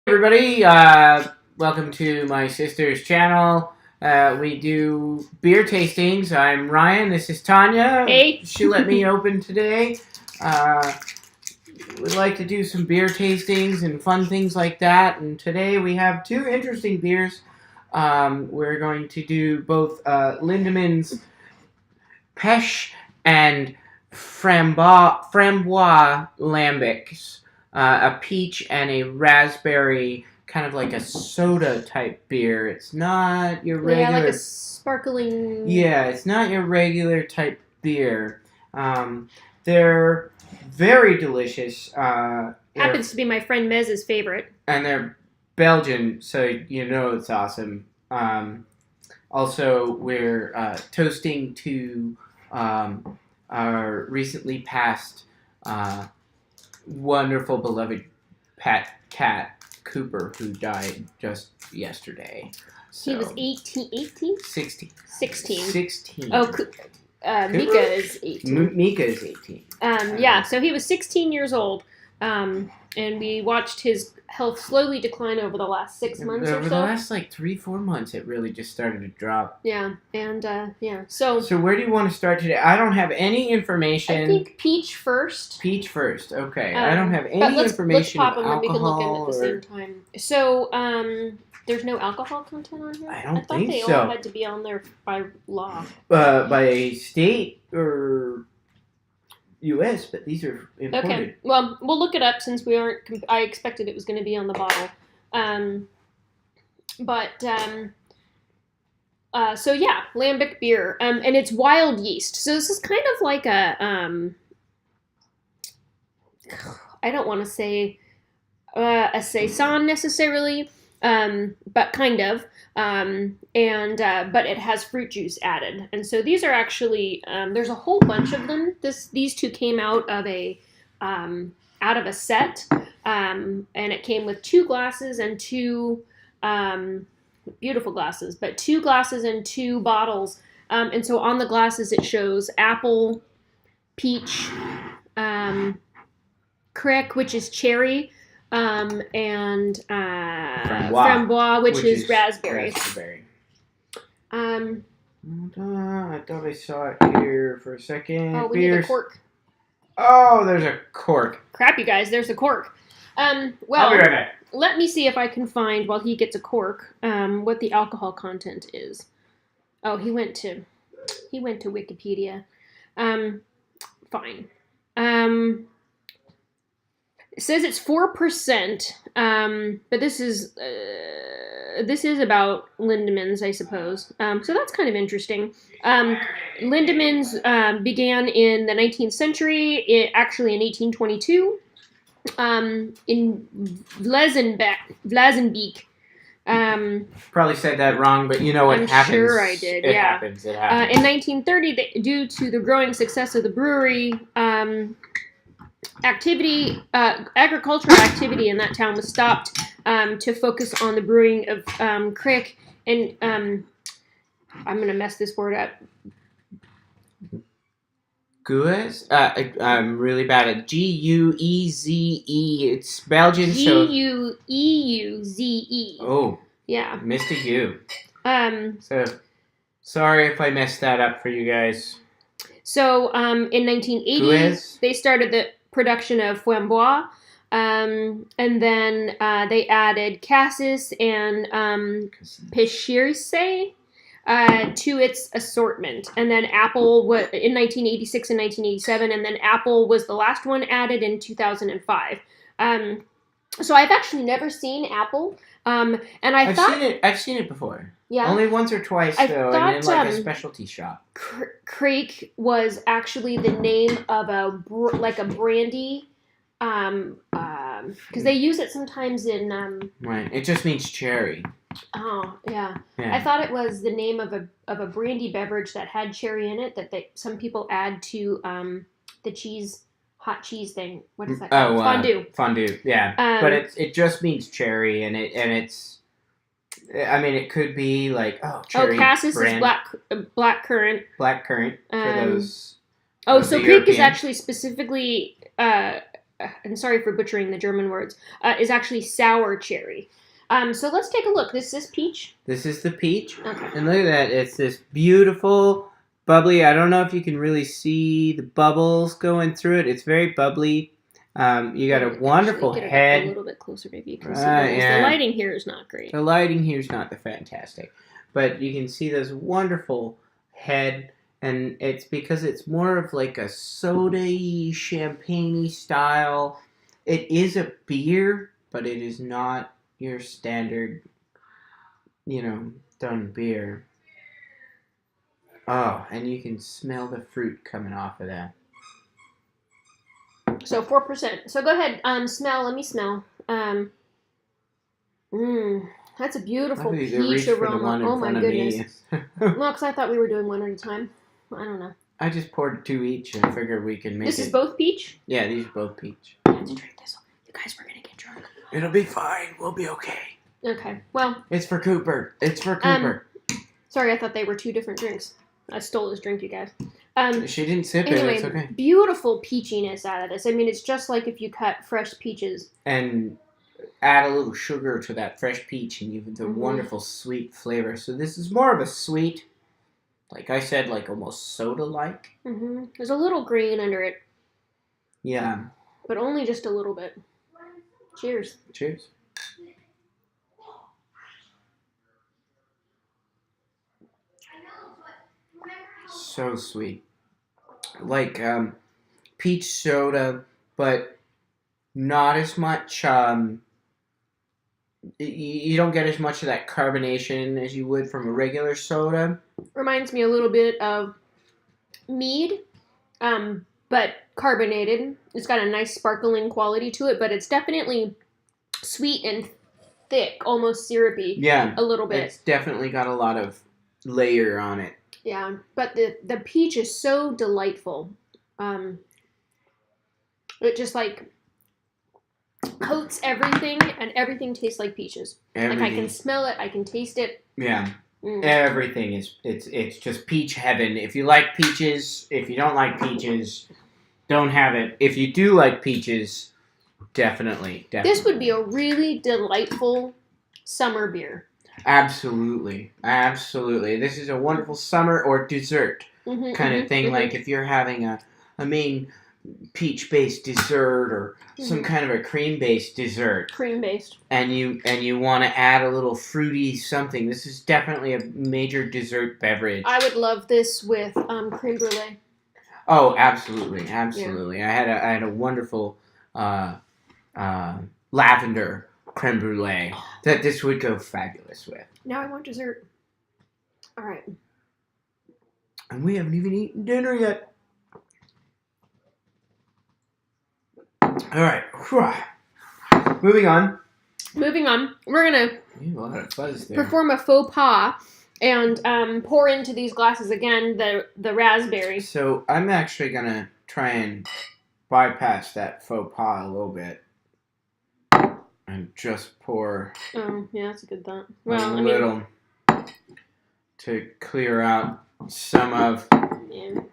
Everybody, welcome to my sister's channel. We do beer tastings. I'm Ryan. This is Tonya. Hey. She let me open today. We like to do some beer tastings and fun things like that. And today we have two interesting beers. We're going to do both Lindemans Pêche and Framboise Lambics. A peach and a raspberry, kind of like a soda type beer. It's not your regular. Yeah, like a sparkling. Yeah, it's not your regular type beer. They're very delicious. Happens to be my friend Mez's favorite. And they're Belgian, so you know it's awesome. Also, we're toasting to our recently passed. Wonderful beloved pet cat Cooper, who died just yesterday. So, he was 18? 16. 16. Oh, Mika is 18. Mika is 18. Yeah, so he was 16 years old, and we watched his health slowly decline over the last 6 months or so. Over the last, 3-4 months, it really just started to drop. Yeah, and, yeah. So where do you want to start today? I don't have any information. I think peach first. Peach first, okay. I don't have any information let's pop of them and we can look at it at the or... same time. So, there's no alcohol content on here? I thought they so. all had to be on there by law. By state or... U.S., but these are imported. Okay, well, we'll look it up since we aren't. I expected it was going to be on the bottle, so yeah, lambic beer, and it's wild yeast. So this is kind of like a I don't want to say a saison necessarily, but kind of. But it has fruit juice added, and so these are actually there's a whole bunch of them. These two came out of a set, and it came with 2 glasses and 2 beautiful glasses, but 2 glasses and 2 bottles. And so on the glasses it shows apple, peach, crick, which is cherry. And framboise, which is raspberry. I thought I saw it here for a second. Oh, we need a cork. Oh, there's a cork. Crap, you guys, there's a cork. Well, I'll be right back. Let me see if I can find, while he gets a cork, what the alcohol content is. Oh, he went to Wikipedia. Fine. It says it's 4%, but this is about Lindemans, I suppose. So that's kind of interesting. Lindemans began in the 19th century, actually in 1822, in Vlazenbeek. Probably said that wrong, but you know what happens. I'm sure I did, It yeah. happens. In 1930, due to the growing success of the brewery, agricultural activity in that town was stopped to focus on the brewing of crick and I'm gonna mess this word up. Guez? I'm really bad at Gueze. It's Belgian. Gueuze. Oh. Yeah. Missed a U. So sorry if I messed that up for you guys. So in 1980, Guez? They started the production of framboise, and then they added cassis and pêchirse to its assortment. And then apple was in 1986 and 1987, and then apple was the last one added in 2005. So I've actually never seen apple, and I've seen it before. Yeah, only once or twice though, and in a specialty shop. Creek was actually the name of a brandy, because they use it sometimes in Right, it just means cherry. Oh yeah. I thought it was the name of a brandy beverage that had cherry in it that some people add to the hot cheese thing. What is that called? Fondue. Yeah, but it just means cherry, and it's. I mean, it could be like cherry. Cassis is black currant. Black currant for those. So Creek is actually specifically and sorry for butchering the German words, is actually sour cherry. So let's take a look. This is peach. This is the peach. Okay. And look at that. It's this beautiful, bubbly. I don't know if you can really see the bubbles going through it. It's very bubbly. You got a wonderful get head. it a little bit closer, maybe you can see bubbles. Yeah. The lighting here is not great. The lighting here is not the fantastic, but you can see this wonderful head, and it's because it's more of like a soda-y, champagne-y style. It is a beer, but it is not your standard, done beer. Oh, and you can smell the fruit coming off of that. So 4%. So go ahead, smell. Let me smell. That's a beautiful peach aroma. Oh my goodness. Well, because I thought we were doing one at a time. I don't know. I just poured 2 each and figured we can make This is both peach? Yeah, these are both peach. I have to drink this. You guys, we're going to get drunk. It'll be fine. We'll be okay. Okay, well. It's for Cooper. It's for Cooper. Sorry, I thought they were 2 different drinks. I stole his drink, you guys. She didn't sip anyway, it. It's okay. Beautiful peachiness out of this. I mean, it's just like if you cut fresh peaches. And add a little sugar to that fresh peach and give it a wonderful sweet flavor. So this is more of a sweet, like I said, like almost soda-like. There's a little green under it. Yeah. But only just a little bit. Cheers. Cheers. So sweet. Like peach soda, but not as much, you don't get as much of that carbonation as you would from a regular soda. Reminds me a little bit of mead, but carbonated. It's got a nice sparkling quality to it, but it's definitely sweet and thick, almost syrupy. Yeah. A little bit. It's definitely got a lot of layer on it. Yeah, but the peach is so delightful. It just like coats everything, and everything tastes like peaches. Everything. Like I can smell it, I can taste it. Yeah. Everything is it's just peach heaven. If you like peaches, if you don't like peaches, don't have it. If you do like peaches, definitely. This would be a really delightful summer beer. Absolutely. This is a wonderful summer or dessert kind of thing. Like if you're having a main peach-based dessert or some kind of a cream-based dessert. Cream-based. And you want to add a little fruity something. This is definitely a major dessert beverage. I would love this with creme brulee. Oh, absolutely. Yeah. I had a wonderful lavender creme brulee that this would go fabulous with. Now I want dessert. All right. And we haven't even eaten dinner yet. All right. Moving on. We're going to perform a faux pas and pour into these glasses again the raspberry. So I'm actually going to try and bypass that faux pas a little bit. And just pour yeah, that's a good thought. Well, a little to clear out some of your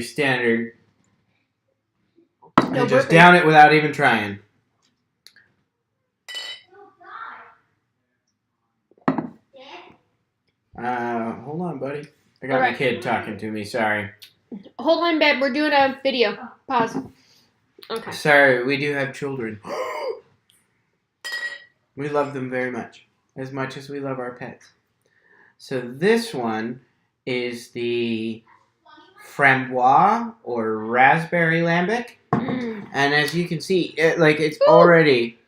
standard. And just down it without even trying. Hold on, buddy. I got my kid talking to me. Sorry. Hold on, babe. We're doing a video. Pause. Okay. Sorry, we do have children. We love them very much as we love our pets. So this one is the framboise or raspberry lambic. And as you can see, it's already...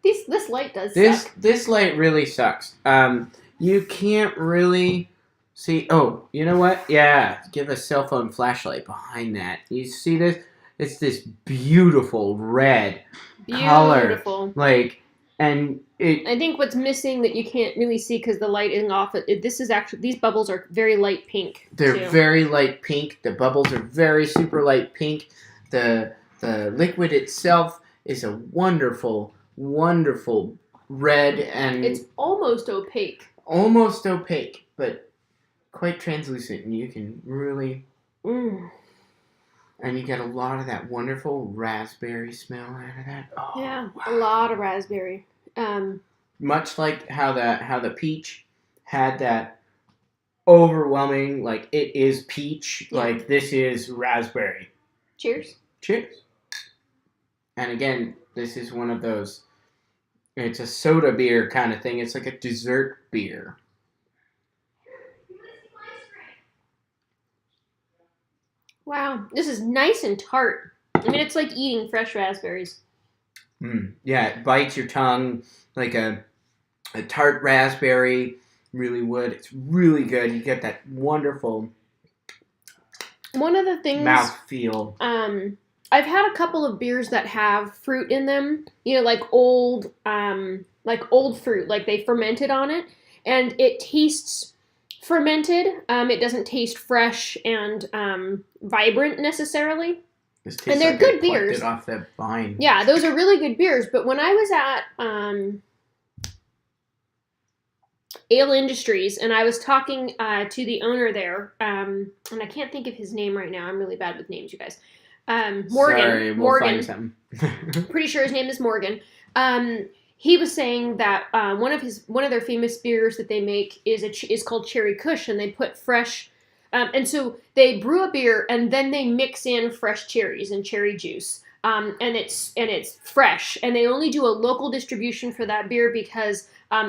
This light does suck. This light really sucks. You can't really see... Oh, you know what? Yeah, give a cell phone flashlight behind that. You see this? It's this beautiful red color. And I think what's missing that you can't really see because the light isn't off. These bubbles are very light pink. They're very light pink. The bubbles are very super light pink. The liquid itself is a wonderful, wonderful red, and it's almost opaque. Almost opaque, but quite translucent, and you can really. And you get a lot of that wonderful raspberry smell out of that. Oh, Yeah, wow. a lot of raspberry. Much like how the peach had that overwhelming, like, it is peach, Yeah. like, this is raspberry. Cheers. Cheers. And again, this is one of those, it's a soda beer kind of thing. It's like a dessert beer. Wow, this is nice and tart. I mean, it's like eating fresh raspberries. Yeah, it bites your tongue like a tart raspberry really would. It's really good. You get that wonderful One of the things mouthfeel. I've had a couple of beers that have fruit in them. You know, like old fruit, like they fermented on it, and it tastes fermented. It doesn't taste fresh and vibrant necessarily. This tastes And they're like good I plucked beers. it off that vine. Yeah, those are really good beers. But when I was at Ale Industries, and I was talking to the owner there, and I can't think of his name right now. I'm really bad with names, you guys. Morgan. Sorry, we'll Morgan. find something. Pretty sure his name is Morgan. He was saying that one of their famous beers that they make is called Cherry Kush, and they put fresh. And so they brew a beer and then they mix in fresh cherries and cherry juice. And it's fresh, and they only do a local distribution for that beer because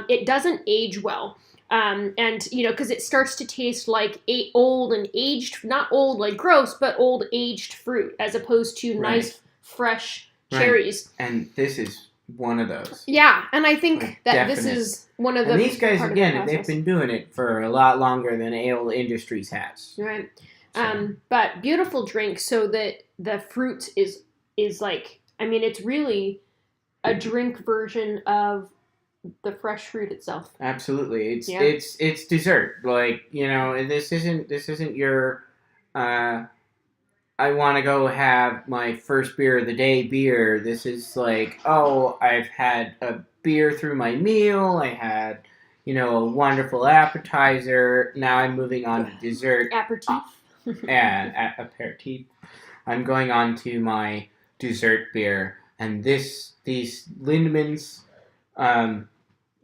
it doesn't age well. And you know, because it starts to taste like old and aged, not old like gross, but old aged fruit, as opposed to nice fresh cherries. And this is one of those. Yeah, and I think Like, that definite. This is one of the. And these guys, part of again, the they've process. been doing it for a lot longer than Ale Industries has. Right. So. But beautiful drink, so that the fruit is like, I mean, it's really a drink version of the fresh fruit itself. Absolutely, it's dessert. Like, you know, this isn't your. I want to go have my first beer of the day beer. This is like, oh, I've had a beer through my meal. I had, you know, a wonderful appetizer. Now I'm moving on to dessert. Aperitif. Aperitif. I'm going on to my dessert beer, and these Lindemans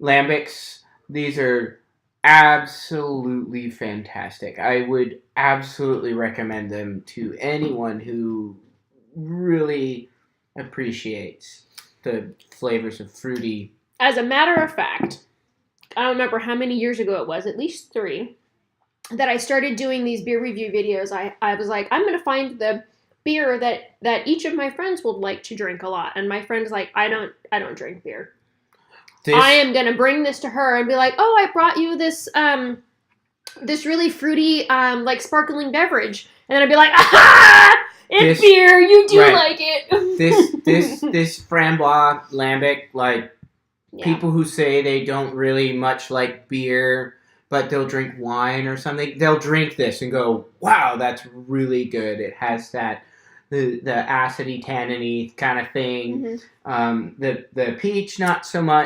Lambics, these are absolutely fantastic. I would absolutely recommend them to anyone who really appreciates the flavors of fruity. As a matter of fact, I don't remember how many years ago it was, at least 3, that I started doing these beer review videos. I was like, I'm going to find the beer that each of my friends would like to drink a lot. And my friend's like, I don't drink beer. I am going to bring this to her and be like, oh, I brought you this this really fruity like sparkling beverage. And then I'd be like, aha! It's beer. You do like it. this Frambois Lambic, like, people who say they don't really much like beer, but they'll drink wine or something, they'll drink this and go, wow, that's really good. It has that the acidy tanniny kind of thing. Mm-hmm. The peach, not so much.